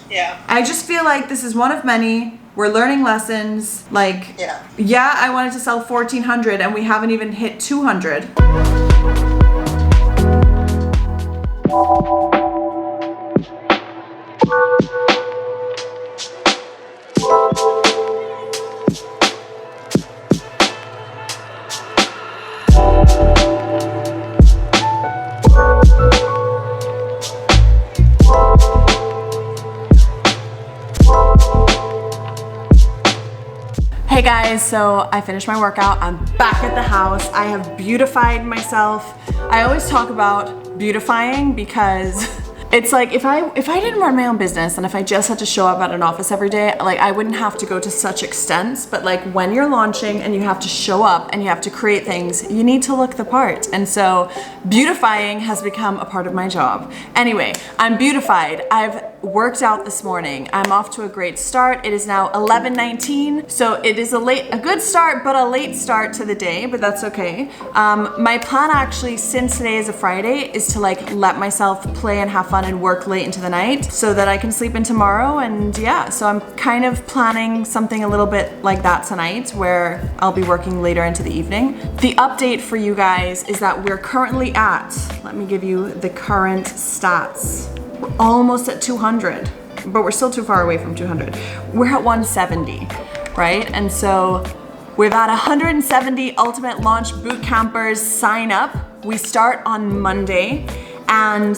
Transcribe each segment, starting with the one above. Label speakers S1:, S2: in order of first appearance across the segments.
S1: Yeah.
S2: I just feel like this is one of many. We're learning lessons. Like, yeah, I wanted to sell 1,400 and we haven't even hit 200. Hey guys, so I finished my workout. I'm back at the house. I have beautified myself. I always talk about beautifying because it's like if I didn't run my own business and if I just had to show up at an office every day, like I wouldn't have to go to such extents. But like when you're launching and you have to show up and you have to create things, you need to look the part. And so beautifying has become a part of my job. Anyway, I'm beautified. I've worked out this morning. I'm off to a great start. It is now 11:19, so it is a good start, but a late start to the day, but that's okay. My plan actually, since today is a Friday, is to like let myself play and have fun and work late into the night so that I can sleep in tomorrow. And yeah, so I'm kind of planning something a little bit like that tonight where I'll be working later into the evening. The update for you guys is that we're currently at, let me give you the current stats. We're almost at 200, but we're still too far away from 200. We're at 170, right? And so we've had 170 Ultimate Launch Bootcampers sign up. We start on Monday, and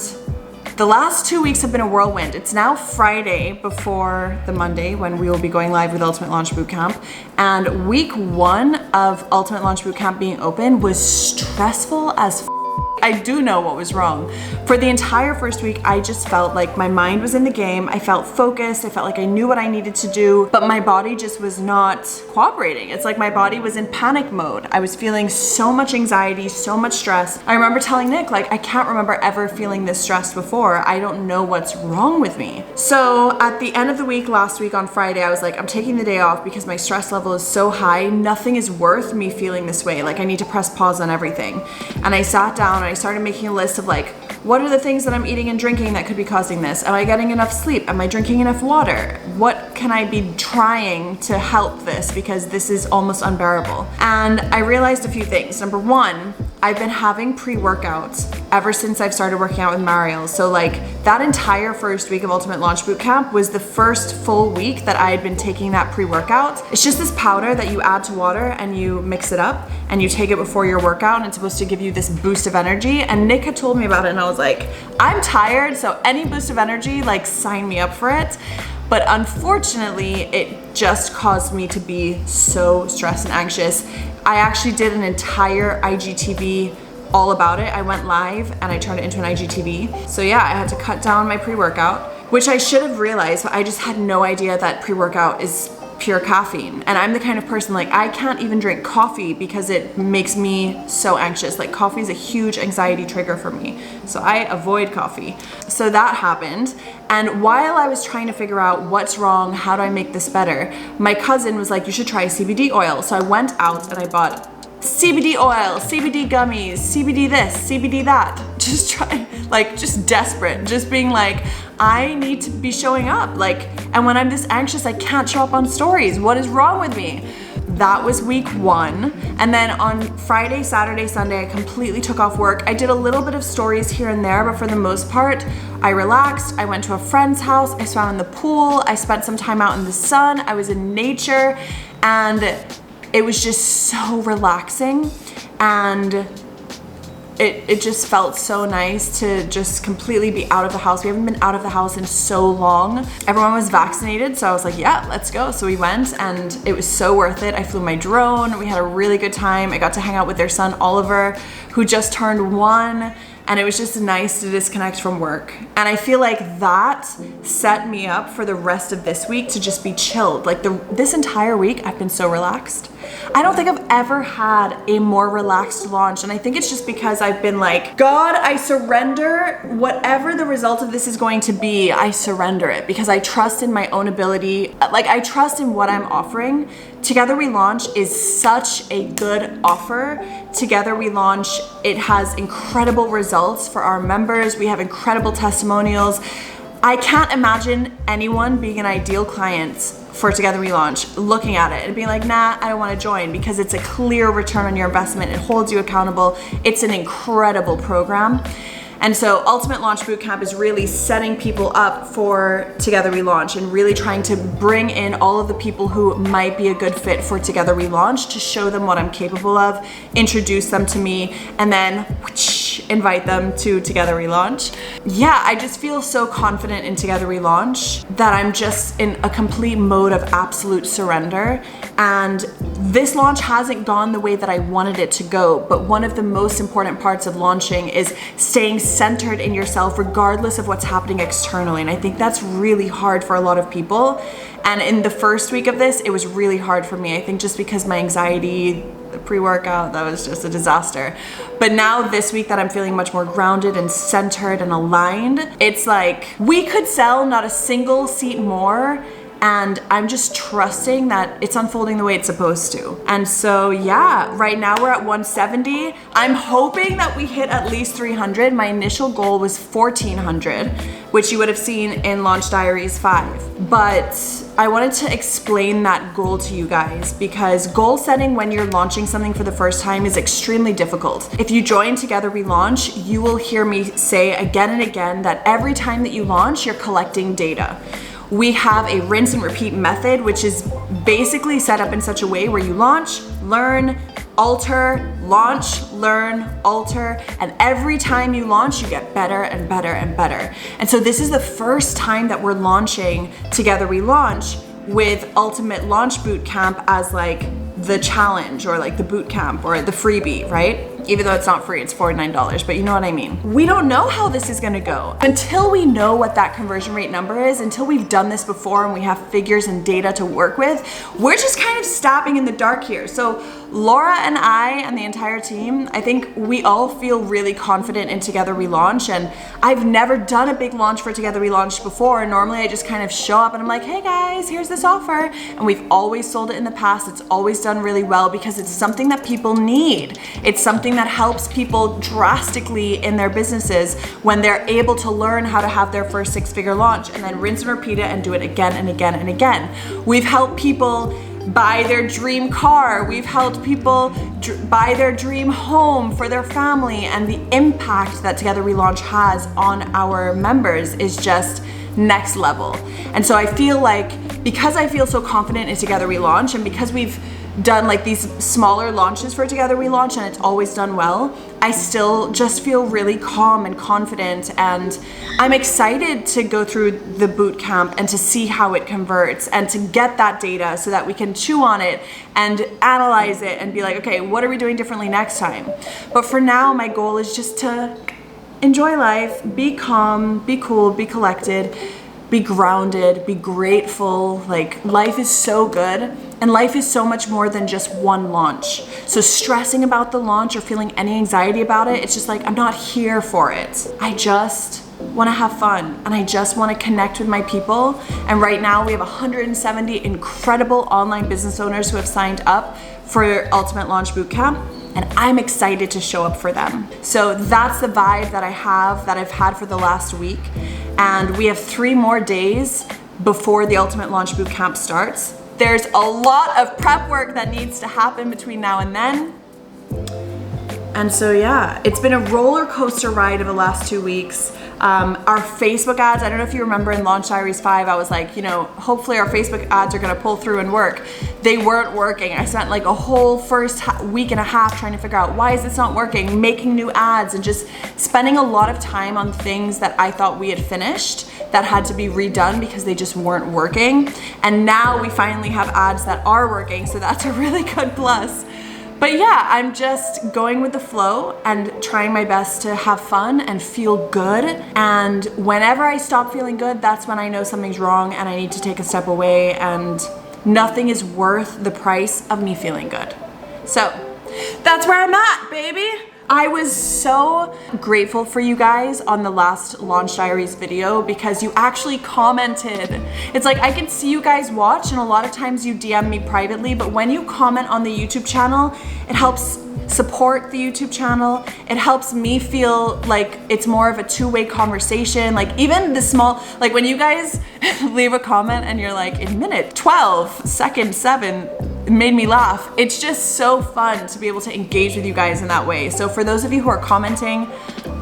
S2: the last 2 weeks have been a whirlwind. It's now Friday before the Monday when we will be going live with Ultimate Launch Bootcamp. And week 1 of Ultimate Launch Bootcamp being open was stressful as I do know what was wrong. For the entire first week, I just felt like my mind was in the game. I felt focused. I felt like I knew what I needed to do, but my body just was not cooperating. It's like my body was in panic mode. I was feeling so much anxiety, so much stress. I remember telling Nick, like, I can't remember ever feeling this stressed before. I don't know what's wrong with me. So at the end of the week, last week on Friday, I was like, I'm taking the day off because my stress level is so high. Nothing is worth me feeling this way. Like I need to press pause on everything. And I sat down and I started making a list of like, what are the things that I'm eating and drinking that could be causing this? Am I getting enough sleep? Am I drinking enough water? What can I be trying to help this? Because this is almost unbearable. And I realized a few things. Number 1, I've been having pre-workouts ever since I've started working out with Mariel. So like that entire first week of Ultimate Launch Bootcamp was the first full week that I had been taking that pre-workout. It's just this powder that you add to water and you mix it up and you take it before your workout, and it's supposed to give you this boost of energy. And Nick had told me about it and I was like, I'm tired, so any boost of energy, like sign me up for it. But unfortunately, it just caused me to be so stressed and anxious. I actually did an entire IGTV all about it. I went live and I turned it into an IGTV. So yeah, I had to cut down my pre-workout, which I should have realized, but I just had no idea that pre-workout is pure caffeine. And I'm the kind of person, like I can't even drink coffee because it makes me so anxious. Like coffee is a huge anxiety trigger for me. So I avoid coffee. So that happened. And while I was trying to figure out what's wrong, how do I make this better, my cousin was like, you should try CBD oil. So I went out and I bought CBD oil, CBD gummies, CBD this, CBD that. Just trying, like just desperate, just being like, I need to be showing up. Like, and when I'm this anxious, I can't show up on stories. What is wrong with me? That was week 1. And then on Friday, Saturday, Sunday, I completely took off work. I did a little bit of stories here and there, but for the most part, I relaxed. I went to a friend's house. I swam in the pool. I spent some time out in the sun. I was in nature, and it was just so relaxing. And it just felt so nice to just completely be out of the house. We haven't been out of the house in so long. Everyone was vaccinated, so I was like, yeah, let's go. So we went and it was so worth it. I flew my drone. We had a really good time. I got to hang out with their son, Oliver, who just turned 1. And it was just nice to disconnect from work. And I feel like that set me up for the rest of this week to just be chilled. Like this entire week, I've been so relaxed. I don't think I've ever had a more relaxed launch. And I think it's just because I've been like, God, I surrender whatever the result of this is going to be. I surrender it because I trust in my own ability. Like I trust in what I'm offering. Together We Launch is such a good offer. Together We Launch, it has incredible results for our members. We have incredible testimonials. I can't imagine anyone being an ideal client for Together We Launch, looking at it and being like, nah, I don't want to join, because it's a clear return on your investment. It holds you accountable. It's an incredible program. And so Ultimate Launch Bootcamp is really setting people up for Together We Launch and really trying to bring in all of the people who might be a good fit for Together We Launch, to show them what I'm capable of, introduce them to me, and then whoosh, invite them to Together We Launch. Yeah, I just feel so confident in Together We Launch that I'm just in a complete mode of absolute surrender. And this launch hasn't gone the way that I wanted it to go, but one of the most important parts of launching is staying centered in yourself regardless of what's happening externally. And I think that's really hard for a lot of people. And in the first week of this, it was really hard for me. I think just because my anxiety, the pre-workout, that was just a disaster. But now this week that I'm feeling much more grounded and centered and aligned, it's like we could sell not a single seat more, and I'm just trusting that it's unfolding the way it's supposed to. And so yeah, right now we're at 170. I'm hoping that we hit at least 300. My initial goal was 1,400, which you would have seen in Launch Diaries 5. But I wanted to explain that goal to you guys, because goal setting when you're launching something for the first time is extremely difficult. If you join Together We Launch, you will hear me say again and again that every time that you launch, you're collecting data. We have a rinse and repeat method, which is basically set up in such a way where you launch, learn, alter, launch, learn, alter, and every time you launch, you get better and better and better. And so this is the first time that we're launching Together We Launch with Ultimate Launch Bootcamp as like the challenge, or like the bootcamp, or the freebie, right? Even though it's not free, it's $49, but you know what I mean. We don't know how this is gonna go. Until we know what that conversion rate number is, until we've done this before and we have figures and data to work with, we're just kind of stabbing in the dark here. So Laura and I and the entire team, I think we all feel really confident in Together We Launch, and I've never done a big launch for Together We Launch before. Normally I just kind of show up and I'm like, hey guys, here's this offer. And we've always sold it in the past. It's always done really well because it's something that people need. It's something that helps people drastically in their businesses when they're able to learn how to have their first six-figure launch and then rinse and repeat it and do it again and again and again. We've helped people buy their dream car. We've helped people buy their dream home for their family, and the impact that Together We Launch has on our members is just next level. And so I feel like, because I feel so confident in Together We Launch, and because we've done like these smaller launches for Together We Launch and it's always done well, I still just feel really calm and confident, and I'm excited to go through the boot camp and to see how it converts and to get that data so that we can chew on it and analyze it and be like, okay, what are we doing differently next time? But for now, my goal is just to enjoy life, be calm, be cool, be collected, be grounded, be grateful. Like, life is so good, and life is so much more than just one launch. So stressing about the launch or feeling any anxiety about it, it's just like, I'm not here for it. I just want to have fun, and I just want to connect with my people. And right now we have 170 incredible online business owners who have signed up for Ultimate Launch Bootcamp, and I'm excited to show up for them. So that's the vibe that I've had for the last week. And we have 3 more days before the Ultimate Launch Bootcamp starts. There's a lot of prep work that needs to happen between now and then. And so yeah, it's been a roller coaster ride of the last 2 weeks. Our Facebook ads, I don't know if you remember in Launch Diaries 5, I was like, you know, hopefully our Facebook ads are gonna pull through and work. They weren't working. I spent like a whole first week and a half trying to figure out, why is this not working? Making new ads and just spending a lot of time on things that I thought we had finished that had to be redone because they just weren't working. And now we finally have ads that are working, so that's a really good plus. But yeah, I'm just going with the flow and trying my best to have fun and feel good. And whenever I stop feeling good, that's when I know something's wrong and I need to take a step away, and nothing is worth the price of me feeling good. So that's where I'm at, baby. I was so grateful for you guys on the last Launch Diaries video because you actually commented. It's like, I can see you guys watch, and a lot of times you DM me privately, but when you comment on the YouTube channel, it helps support the YouTube channel. It helps me feel like it's more of a two-way conversation. Like even the small, like when you guys leave a comment and you're like, in minute 12, second 7, it made me laugh. It's just so fun to be able to engage with you guys in that way. So for those of you who are commenting,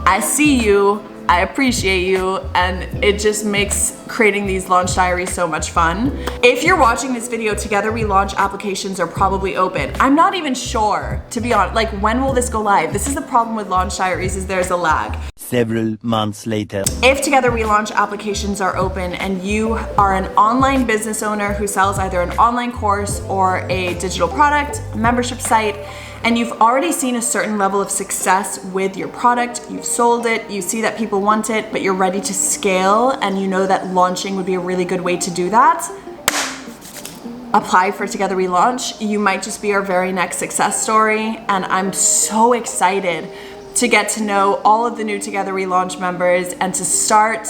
S2: I see you, I appreciate you, and it just makes creating these launch diaries so much fun. If you're watching this video, Together We Launch applications are probably open. I'm not even sure, to be honest, like when will this go live? This is the problem with launch diaries, is there's a lag.
S1: Several months later.
S2: If Together We Launch applications are open and you are an online business owner who sells either an online course or a digital product, a membership site, and you've already seen a certain level of success with your product, you've sold it, you see that people want it, but you're ready to scale and you know that launching would be a really good way to do that, apply for Together We Launch. You might just be our very next success story, and I'm so excited to get to know all of the new Together We Launch members and to start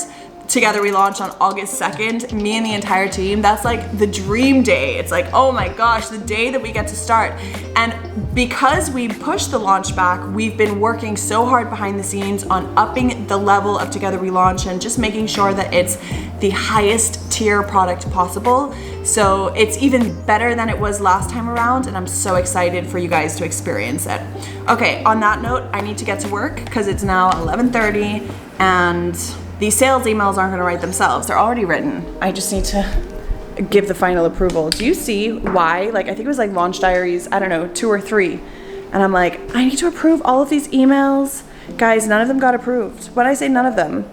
S2: Together We Launch on August 2nd, me and the entire team. That's like the dream day. It's like, oh my gosh, the day that we get to start. And because we pushed the launch back, we've been working so hard behind the scenes on upping the level of Together We Launch and just making sure that it's the highest tier product possible. So it's even better than it was last time around, and I'm so excited for you guys to experience it. Okay, on that note, I need to get to work because it's now 11:30 and these sales emails aren't gonna write themselves. They're already written. I just need to give the final approval. Do you see why? Like, I think it was like launch diaries, I don't know, 2 or 3. And I'm like, I need to approve all of these emails. Guys, none of them got approved. When I say none of them,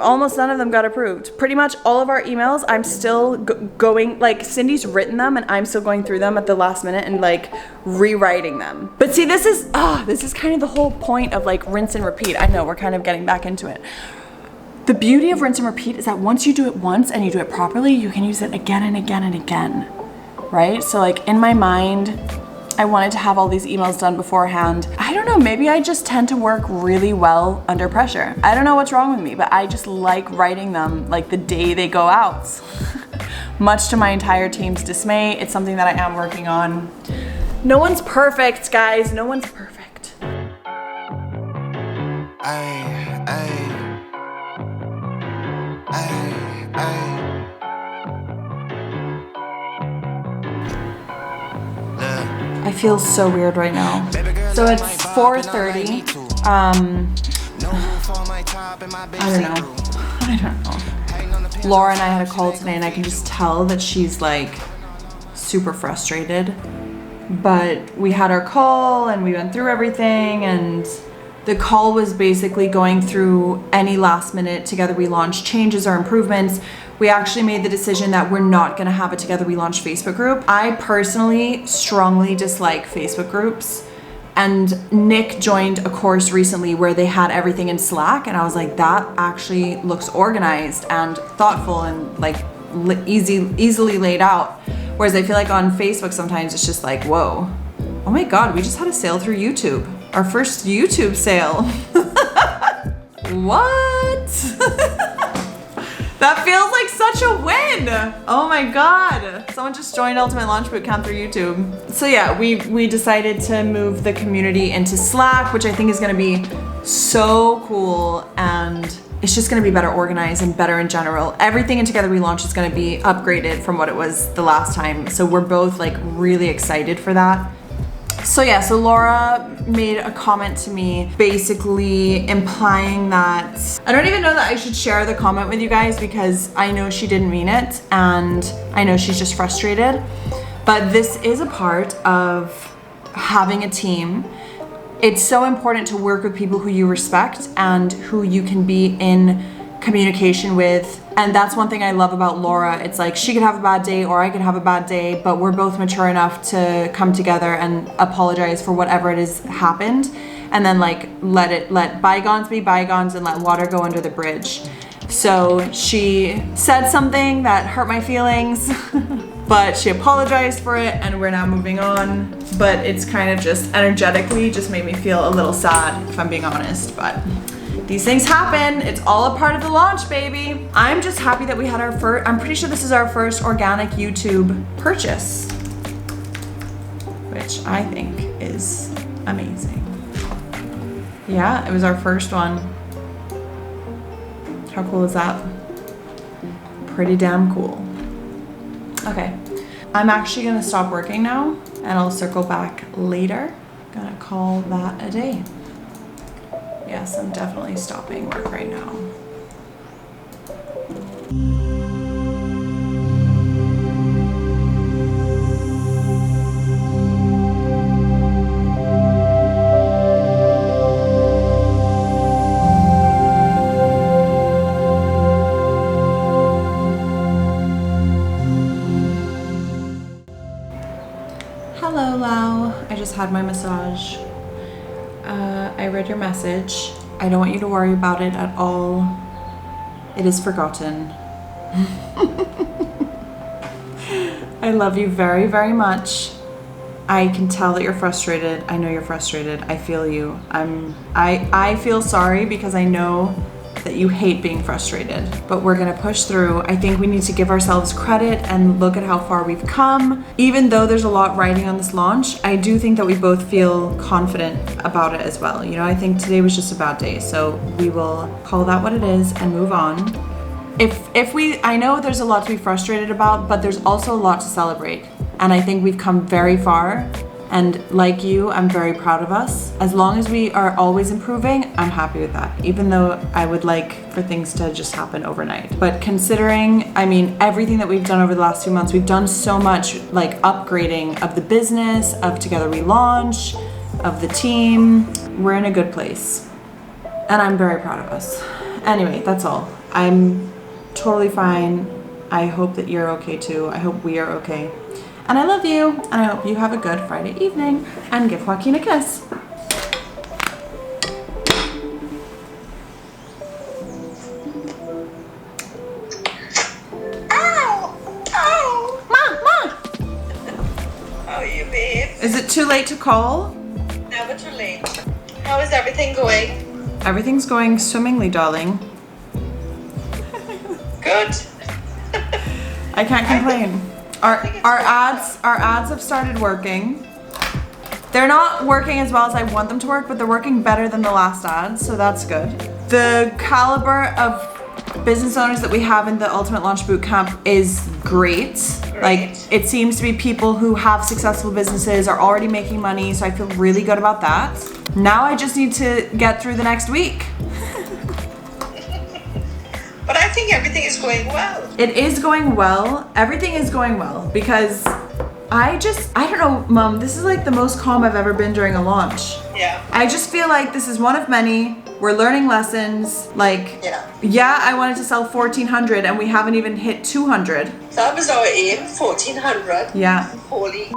S2: almost none of them got approved. Pretty much all of our emails, I'm still going, like Cindy's written them and I'm still going through them at the last minute and like rewriting them. But see, this is kind of the whole point of like rinse and repeat. I know we're kind of getting back into it. The beauty of rinse and repeat is that once you do it once and you do it properly, you can use it again and again and again, right? So like in my mind, I wanted to have all these emails done beforehand. I don't know, maybe I just tend to work really well under pressure. I don't know what's wrong with me, but I just like writing them like the day they go out. Much to my entire team's dismay, it's something that I am working on. No one's perfect, guys, no one's perfect. I feel so weird right now. So it's 4:30. I don't know. Laura and I had a call today and I can just tell that she's like super frustrated. But we had our call and we went through everything, and the call was basically going through any last minute Together We Launch changes or improvements. We actually made the decision that we're not gonna have a Together We Launch Facebook group. I personally strongly dislike Facebook groups. And Nick joined a course recently where they had everything in Slack, and I was like, that actually looks organized and thoughtful and like easily laid out. Whereas I feel like on Facebook sometimes it's just like, whoa, oh my God, we just had a sale through YouTube. Our first YouTube sale. What? That feels like such a win. Oh my God. Someone just joined Ultimate Launch Bootcamp through YouTube. So yeah, we decided to move the community into Slack, which I think is gonna be so cool, and it's just gonna be better organized and better in general. Everything in Together We Launch is gonna be upgraded from what it was the last time. So we're both like really excited for that. So yeah, so Laura made a comment to me basically implying that, I don't even know that I should share the comment with you guys because I know she didn't mean it and I know she's just frustrated, but this is a part of having a team. It's so important to work with people who you respect and who you can be in communication with. And that's one thing I love about Laura. It's like she could have a bad day or I could have a bad day, but we're both mature enough to come together and apologize for whatever it has happened, and then like let bygones be bygones and let water go under the bridge. So she said something that hurt my feelings, but she apologized for it and we're now moving on. But it's kind of just energetically just made me feel a little sad, if I'm being honest, but these things happen. It's all a part of the launch, baby. I'm just happy that we had our first, I'm pretty sure this is our first organic YouTube purchase, which I think is amazing. Yeah, it was our first one. How cool is that? Pretty damn cool. Okay, I'm actually gonna stop working now and I'll circle back later. Gonna call that a day. Yes, I'm definitely stopping work right now. Hello, Lau. I just had my massage. I read your message. I don't want you to worry about it at all. It is forgotten. I love you very, very much. I can tell that you're frustrated. I know you're frustrated. I feel you. I feel sorry because I know that you hate being frustrated, but we're gonna push through. I think we need to give ourselves credit and look at how far we've come. Even though there's a lot riding on this launch, I do think that we both feel confident about it as well. You know, I think today was just a bad day, so we will call that what it is and move on. I know there's a lot to be frustrated about, but there's also a lot to celebrate. And I think we've come very far. And like you, I'm very proud of us. As long as we are always improving, I'm happy with that. Even though I would like for things to just happen overnight. But considering, I mean, everything that we've done over the last 2 months, we've done so much like upgrading of the business, of Together We Launch, of the team. We're in a good place. And I'm very proud of us. Anyway, that's all. I'm totally fine. I hope that you're okay too. I hope we are okay. And I love you, and I hope you have a good Friday evening, and give Joaquin a kiss.
S3: Ow! Ow!
S2: Ma!
S3: How are you, babe?
S2: Is it too late to call?
S3: Never too late. How is everything going?
S2: Everything's going swimmingly, darling.
S3: Good.
S2: I can't complain. Our ads have started working. They're not working as well as I want them to work, but they're working better than the last ads, so that's good. The caliber of business owners that we have in the Ultimate Launch Bootcamp is great. Like, it seems to be people who have successful businesses, are already making money, so I feel really good about that. Now I just need to get through the next week.
S3: But I think everything is going well.
S2: It is going well. Everything is going well because I don't know, Mom, this is like the most calm I've ever been during a launch.
S3: Yeah.
S2: I just feel like this is one of many. We're learning lessons. Like, yeah, I wanted to sell 1,400 and we haven't even hit 200.
S3: That was our aim, 1,400.
S2: Yeah.
S3: Holy.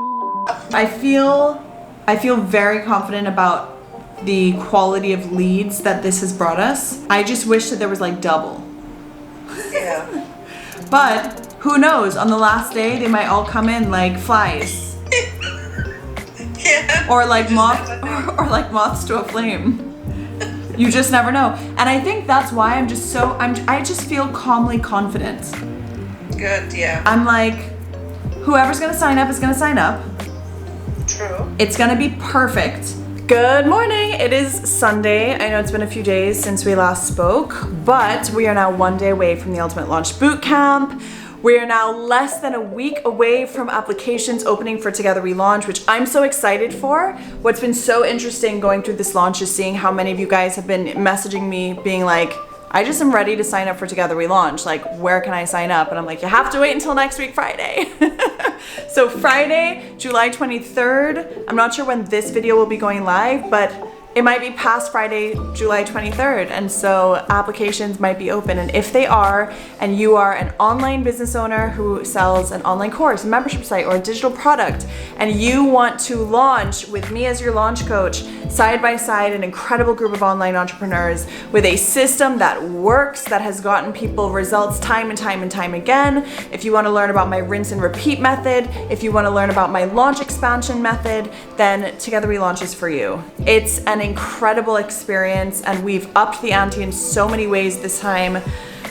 S2: I feel very confident about the quality of leads that this has brought us. I just wish that there was like double.
S3: Yeah.
S2: But who knows? On the last day, they might all come in like flies,
S3: Yeah.
S2: or like moths to a flame. You just never know. And I think that's why I just feel calmly confident.
S3: Good, yeah.
S2: I'm like, whoever's gonna sign up is gonna sign up.
S3: True.
S2: It's gonna be perfect. Good morning. It is Sunday. I know it's been a few days since we last spoke, but we are now 1 day away from the Ultimate Launch Bootcamp. We are now less than a week away from applications opening for Together We Launch, which I'm so excited for. What's been so interesting going through this launch is seeing how many of you guys have been messaging me being like, I just am ready to sign up for Together We Launch. Like, where can I sign up? And I'm like, you have to wait until next week, Friday. So Friday, July 23rd, I'm not sure when this video will be going live, but it might be past Friday, July 23rd, and so applications might be open. And if they are, and you are an online business owner who sells an online course, a membership site, or a digital product, and you want to launch with me as your launch coach, side by side, an incredible group of online entrepreneurs with a system that works, that has gotten people results time and time and time again. If you want to learn about my rinse and repeat method, if you want to learn about my launch expansion method, then Together We Launch is for you. It's an incredible experience, and we've upped the ante in so many ways this time.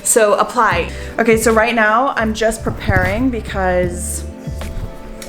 S2: So apply. Okay, so right now I'm just preparing because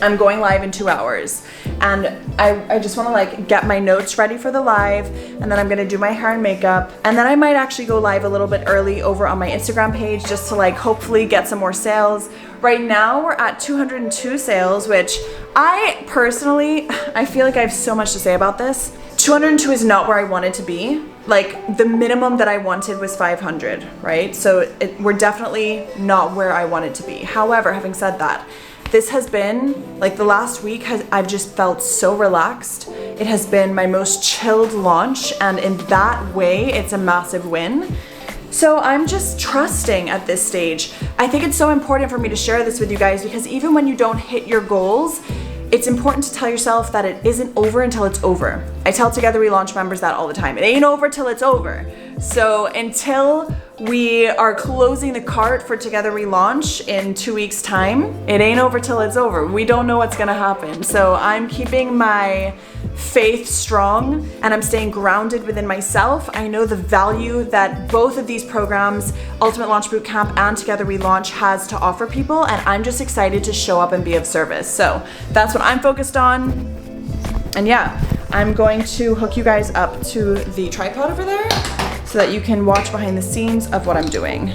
S2: I'm going live in 2 hours, and I just want to like get my notes ready for the live, and then I'm gonna do my hair and makeup, and then I might actually go live a little bit early over on my Instagram page just to like hopefully get some more sales. Right now we're at 202 sales, which I personally, I feel like I have so much to say about this. 202 is not where I wanted to be. Like the minimum that I wanted was 500, right? So we're definitely not where I wanted to be. However, having said that, this has been, like the last week, I've just felt so relaxed. It has been my most chilled launch, and in that way, it's a massive win. So I'm just trusting at this stage. I think it's so important for me to share this with you guys because even when you don't hit your goals, it's important to tell yourself that it isn't over until it's over. I tell Together We Launch members that all the time. It ain't over till it's over. So until we are closing the cart for Together We Launch in 2 weeks' time, it ain't over till it's over. We don't know what's gonna happen. So I'm keeping my faith strong and I'm staying grounded within myself. I know the value that both of these programs, Ultimate Launch Bootcamp and Together We Launch, has to offer people, and I'm just excited to show up and be of service. So that's what I'm focused on. And yeah, I'm going to hook you guys up to the tripod over there so that you can watch behind the scenes of what I'm doing.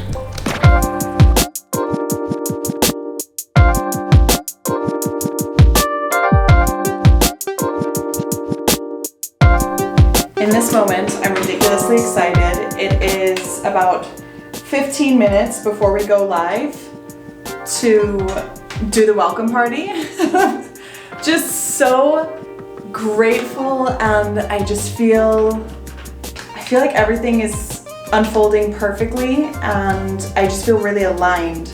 S2: In this moment, I'm ridiculously excited. It is about 15 minutes before we go live to do the welcome party. Just so grateful, and I feel like everything is unfolding perfectly, and I just feel really aligned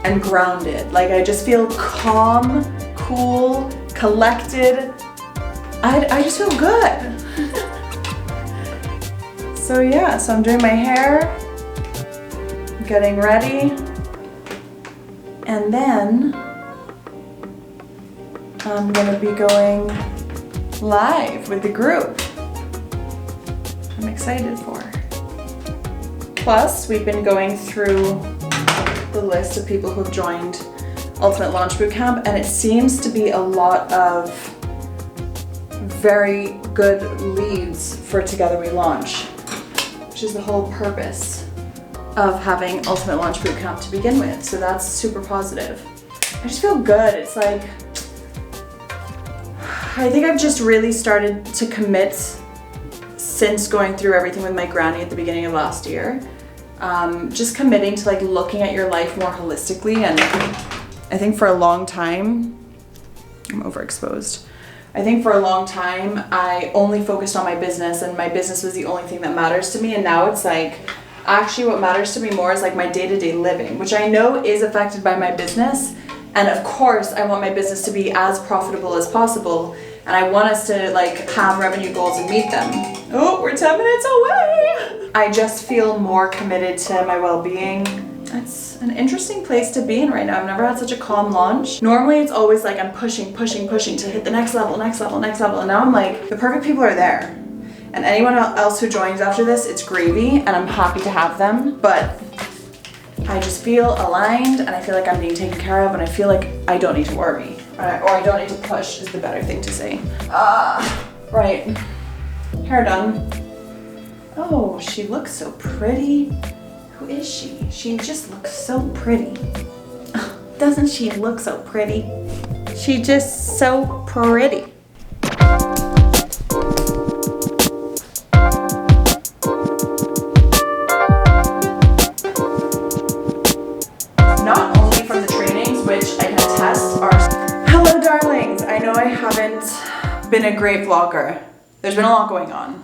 S2: and grounded. Like I just feel calm, cool, collected. I just feel good. So yeah, so I'm doing my hair, getting ready, and then I'm gonna be going live with the group. I'm excited for. Plus, we've been going through the list of people who've joined Ultimate Launch Bootcamp, and it seems to be a lot of very good leads for Together We Launch, which is the whole purpose of having Ultimate Launch Bootcamp to begin with. So that's super positive. I just feel good. It's like, I think I've just really started to commit since going through everything with my granny at the beginning of last year. Just committing to like looking at your life more holistically, and I think for a long time, I'm overexposed. I think for a long time, I only focused on my business, and my business was the only thing that matters to me. And now it's like, actually what matters to me more is like my day-to-day living, which I know is affected by my business. And of course, I want my business to be as profitable as possible. And I want us to like have revenue goals and meet them. Oh, we're 10 minutes away. I just feel more committed to my well-being. It's an interesting place to be in right now. I've never had such a calm launch. Normally it's always like I'm pushing to hit the next level. And now I'm like, the perfect people are there. And anyone else who joins after this, it's gravy, and I'm happy to have them. But I just feel aligned, and I feel like I'm being taken care of, and I feel like I don't need to worry. Or I don't need to push is the better thing to say. Right. Hair done. Oh, she looks so pretty. Who is she? She just looks so pretty. Doesn't she look so pretty? She just so pretty. Not only from the trainings, which I can attest are... Hello darlings! I know I haven't been a great vlogger. There's been a lot going on.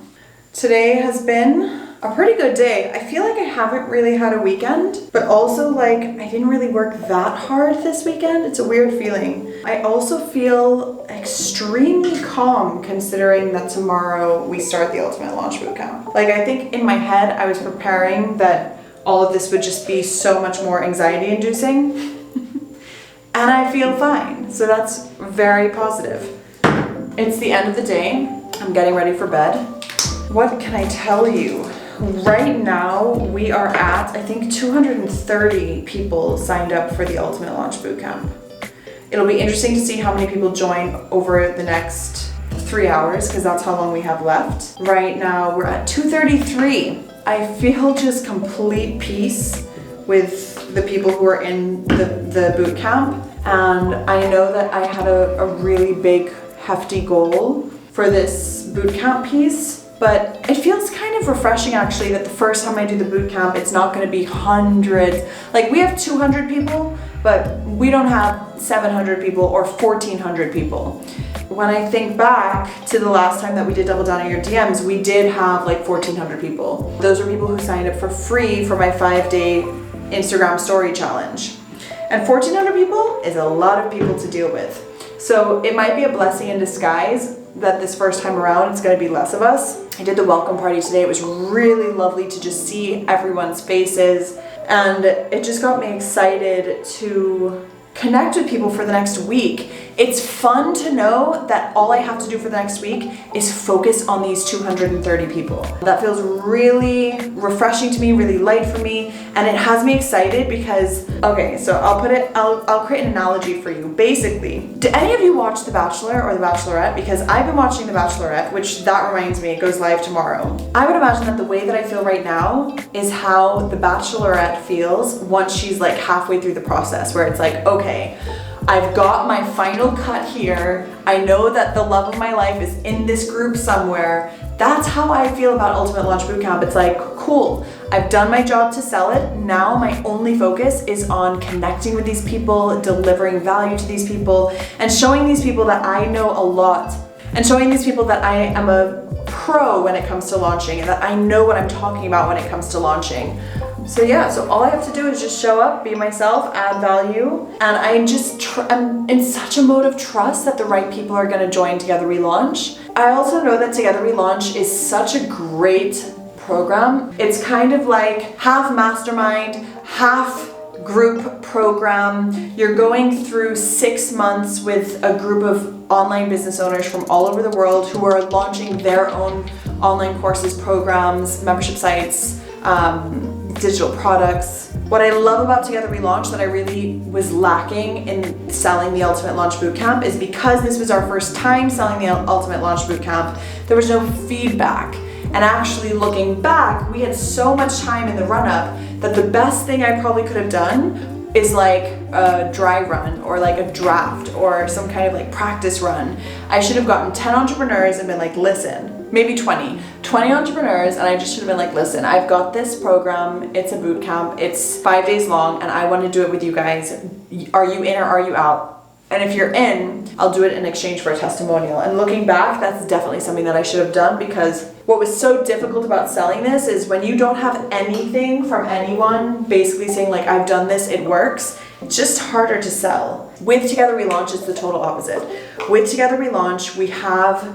S2: Today has been a pretty good day. I feel like I haven't really had a weekend, but also like I didn't really work that hard this weekend. It's a weird feeling. I also feel extremely calm considering that tomorrow we start the Ultimate Launch Bootcamp. Like I think in my head I was preparing that all of this would just be so much more anxiety inducing and I feel fine. So that's very positive. It's the end of the day. I'm getting ready for bed. What can I tell you? Right now, we are at, I think, 230 people signed up for the Ultimate Launch Bootcamp. It'll be interesting to see how many people join over the next 3 hours, because that's how long we have left. Right now we're at 2:33. I feel just complete peace with the people who are in the boot camp, and I know that I had a really big, hefty goal for this boot camp piece, but it feels kind of refreshing actually that the first time I do the boot camp, it's not going to be hundreds. Like, we have 200 people, but we don't have 700 people or 1,400 people. When I think back to the last time that we did Double Down on Your DMs, we did have like 1,400 people. Those are people who signed up for free for my 5-day Instagram story challenge. And 1,400 people is a lot of people to deal with. So it might be a blessing in disguise that this first time around it's going to be less of us. I did the welcome party today. It was really lovely to just see everyone's faces, and it just got me excited to connect with people for the next week. It's fun to know that all I have to do for the next week is focus on these 230 people. That feels really refreshing to me, really light for me, and it has me excited because, okay, so I'll create an analogy for you. Basically, do any of you watch The Bachelor or The Bachelorette? Because I've been watching The Bachelorette, which that reminds me, it goes live tomorrow. I would imagine that the way that I feel right now is how The Bachelorette feels once she's like halfway through the process, where it's like, okay, I've got my final cut here. I know that the love of my life is in this group somewhere. That's how I feel about Ultimate Launch Bootcamp. It's like, cool, I've done my job to sell it. Now my only focus is on connecting with these people, delivering value to these people, and showing these people that I know a lot, and showing these people that I am a pro when it comes to launching, and that I know what I'm talking about when it comes to launching. So yeah, so all I have to do is just show up, be myself, add value, and I'm in such a mode of trust that the right people are going to join Together We Launch. I also know that Together We Launch is such a great program. It's kind of like half mastermind, half group program. You're going through 6 months with a group of online business owners from all over the world who are launching their own online courses, programs, membership sites, digital products. What I love about Together We Launch that I really was lacking in selling the Ultimate Launch Bootcamp is because this was our first time selling the Ultimate Launch Bootcamp, there was no feedback. And actually looking back, we had so much time in the run-up that the best thing I probably could have done is like a dry run or like a draft or some kind of like practice run. I should have gotten 10 entrepreneurs and been like, listen, maybe 20 entrepreneurs, and I just should have been like, listen, I've got this program, it's a boot camp, it's 5 days long, and I want to do it with you guys. Are you in or are you out? And if you're in, I'll do it in exchange for a testimonial. And looking back, that's definitely something that I should have done, because what was so difficult about selling this is when you don't have anything from anyone basically saying like, I've done this, it works, it's just harder to sell. With Together We Launch, it's the total opposite. With Together We Launch, we have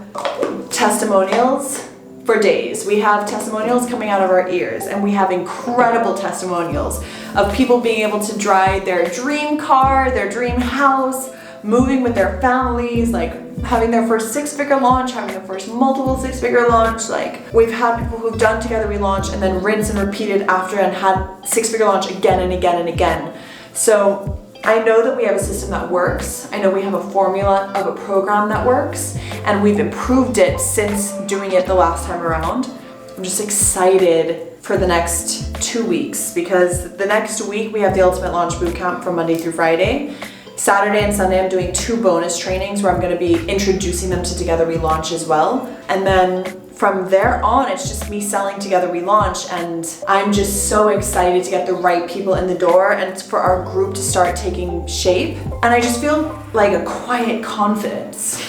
S2: testimonials for days. We have testimonials coming out of our ears, and we have incredible testimonials of people being able to drive their dream car, their dream house, moving with their families, like having their first 6-figure launch, having their first multiple 6-figure launch. Like, we've had people who've done Together We Launch and then rinse and repeated after and had 6-figure launch again and again and again. So I know that we have a system that works. I know we have a formula of a program that works, and we've improved it since doing it the last time around. I'm just excited for the next 2 weeks, because the next week we have the Ultimate Launch Bootcamp from Monday through Friday. Saturday and Sunday I'm doing 2 bonus trainings where I'm going to be introducing them to Together We Launch as well. And then from there on, it's just me selling Together We Launch, and I'm just so excited to get the right people in the door and for our group to start taking shape. And I just feel like a quiet confidence.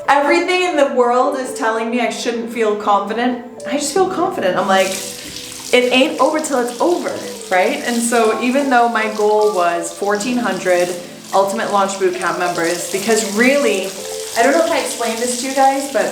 S2: Everything in the world is telling me I shouldn't feel confident. I just feel confident. I'm like, it ain't over till it's over, right? And so even though my goal was 1,400 Ultimate Launch Bootcamp members, because really, I don't know if I explained this to you guys, but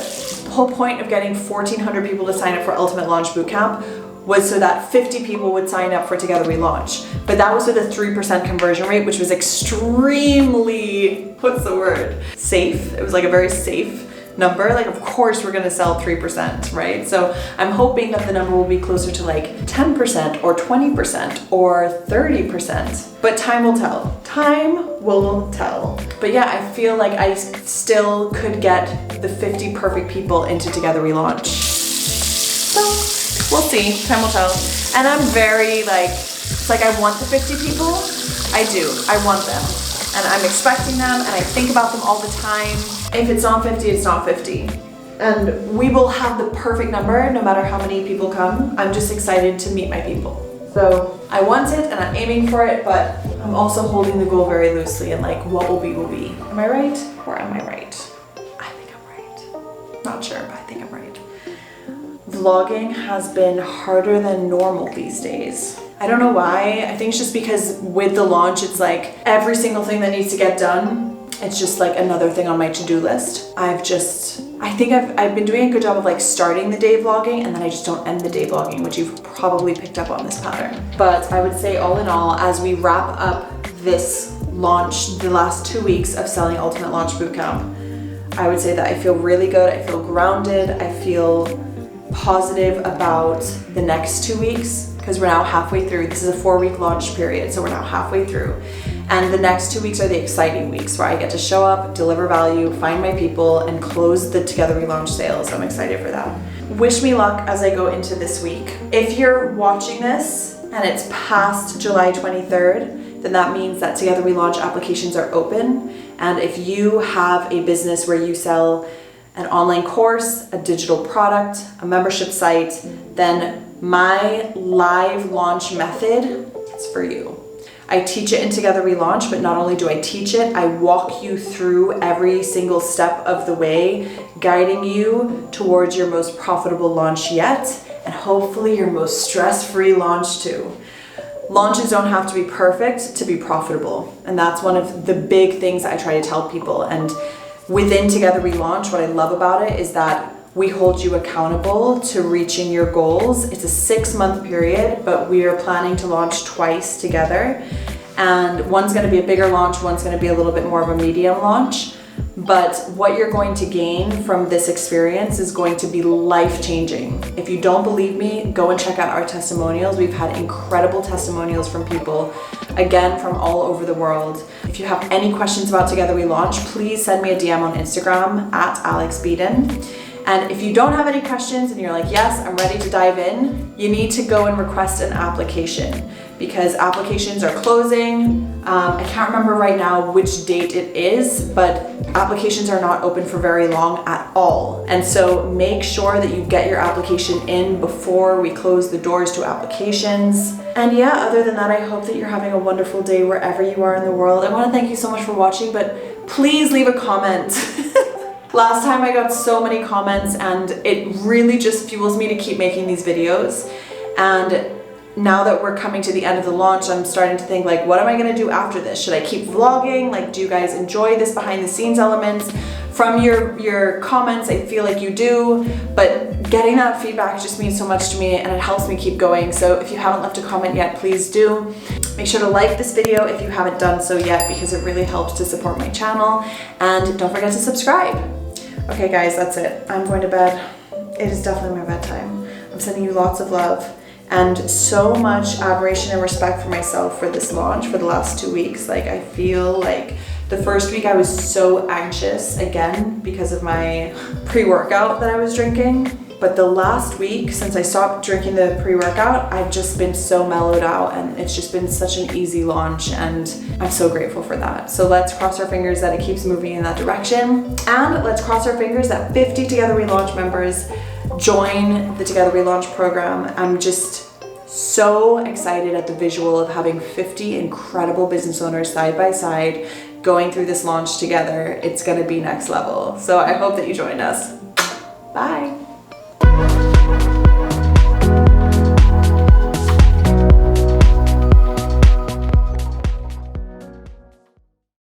S2: the whole point of getting 1,400 people to sign up for Ultimate Launch Bootcamp was so that 50 people would sign up for Together We Launch. But that was with a 3% conversion rate, which was extremely, what's the word? Safe. It was like a very safe number. Like, of course we're gonna sell 3%, right? So I'm hoping that the number will be closer to like 10% or 20% or 30%. But time will tell. Time will tell. But yeah, I feel like I still could get the 50 perfect people into Together We Launch. So we'll see, time will tell. And I'm very it's like I want the 50 people. I do, I want them. And I'm expecting them and I think about them all the time. If it's not 50, it's not 50. And we will have the perfect number no matter how many people come. I'm just excited to meet my people. So I want it and I'm aiming for it, but I'm also holding the goal very loosely and like what will be will be. Am I right or am I right? I think I'm right. Not sure, but I think I'm right. Vlogging has been harder than normal these days. I don't know why. I think it's just because with the launch, it's like every single thing that needs to get done, it's just like another thing on my to-do list. I think I've been doing a good job of like starting the day vlogging and then I just don't end the day vlogging, which you've probably picked up on this pattern. But I would say all in all, as we wrap up this launch, the last 2 weeks of selling Ultimate Launch Bootcamp, I would say that I feel really good. I feel grounded. I feel positive about the next 2 weeks because we're now halfway through. This is a 4-week launch period, so we're now halfway through. And the next 2 weeks are the exciting weeks where I get to show up, deliver value, find my people, and close the Together We Launch sales. So I'm excited for that. Wish me luck as I go into this week. If you're watching this and it's past July 23rd, then that means that Together We Launch applications are open. And if you have a business where you sell an online course, a digital product, a membership site, then my live launch method is for you. I teach it in Together We Launch, but not only do I teach it, I walk you through every single step of the way, guiding you towards your most profitable launch yet, and hopefully your most stress-free launch too. Launches don't have to be perfect to be profitable, and that's one of the big things I try to tell people. And within Together We Launch, what I love about it is that we hold you accountable to reaching your goals. It's a 6-month period, but we are planning to launch twice together. And one's gonna be a bigger launch, one's gonna be a little bit more of a medium launch. But what you're going to gain from this experience is going to be life-changing. If you don't believe me, go and check out our testimonials. We've had incredible testimonials from people, again, from all over the world. If you have any questions about Together We Launch, please send me a DM on Instagram @AlexBeadon. And if you don't have any questions and you're like, yes, I'm ready to dive in, you need to go and request an application because applications are closing. I can't remember right now which date it is, but applications are not open for very long at all. And so make sure that you get your application in before we close the doors to applications. And yeah, other than that, I hope that you're having a wonderful day wherever you are in the world. I want to thank you so much for watching, but please leave a comment. Last time I got so many comments and it really just fuels me to keep making these videos. And now that we're coming to the end of the launch, I'm starting to think like, what am I gonna do after this? Should I keep vlogging? Like, do you guys enjoy this behind the scenes elements? From your comments, I feel like you do, but getting that feedback just means so much to me and it helps me keep going. So if you haven't left a comment yet, please do. Make sure to like this video if you haven't done so yet because it really helps to support my channel. And don't forget to subscribe. Okay guys, that's it. I'm going to bed. It is definitely my bedtime. I'm sending you lots of love and so much admiration and respect for myself for this launch for the last 2 weeks. Like I feel like the first week I was so anxious again because of my pre-workout that I was drinking. But the last week, since I stopped drinking the pre-workout, I've just been so mellowed out and it's just been such an easy launch and I'm so grateful for that. So let's cross our fingers that it keeps moving in that direction. And let's cross our fingers that 50 Together We Launch members join the Together We Launch program. I'm just so excited at the visual of having 50 incredible business owners side by side going through this launch together. It's gonna be next level. So I hope that you join us. Bye.